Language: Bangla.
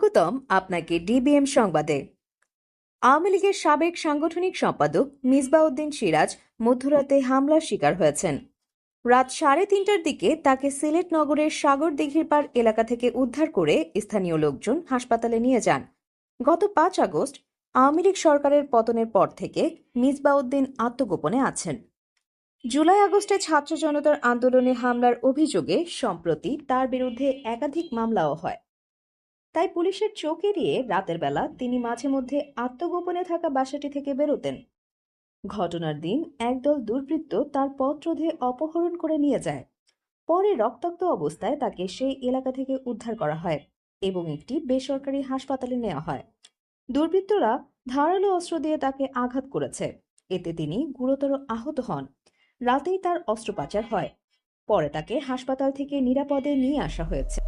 স্বাগতম আপনাকে ডিবিএম সংবাদে। আওয়ামী লীগের সাবেক সাংগঠনিক সম্পাদক মিসবাউদ্দিন সিরাজ মধ্যরাতে হামলার শিকার হয়েছেন। রাত 3:30টার দিকে তাকে সিলেট নগরের সাগর দিঘির পাড় এলাকা থেকে উদ্ধার করে স্থানীয় লোকজন হাসপাতালে নিয়ে যান। গত 5 আগস্ট আওয়ামী লীগ সরকারের পতনের পর থেকে মিসবাউদ্দিন আত্মগোপনে আছেন। জুলাই আগস্টে ছাত্র জনতার আন্দোলনে হামলার অভিযোগে সম্প্রতি তার বিরুদ্ধে একাধিক মামলাও হয়। তাই পুলিশের চোখ এড়িয়ে রাতের বেলা তিনি মাঝে মধ্যে আত্মগোপনে থাকা বাসাটি থেকে বেরোতেন। ঘটনার দিন একদল দুর্বৃত্ত তার পথরোধে অপহরণ করে নিয়ে যায়। পরে রক্তাক্ত অবস্থায় তাকে সেই এলাকা থেকে উদ্ধার করা হয় এবং একটি বেসরকারি হাসপাতালে নেওয়া হয়। দুর্বৃত্তরা ধারালো অস্ত্র দিয়ে তাকে আঘাত করেছে, এতে তিনি গুরুতর আহত হন। রাতেই তার অস্ত্রোপচার হয়। পরে তাকে হাসপাতাল থেকে নিরাপদে নিয়ে আসা হয়েছে।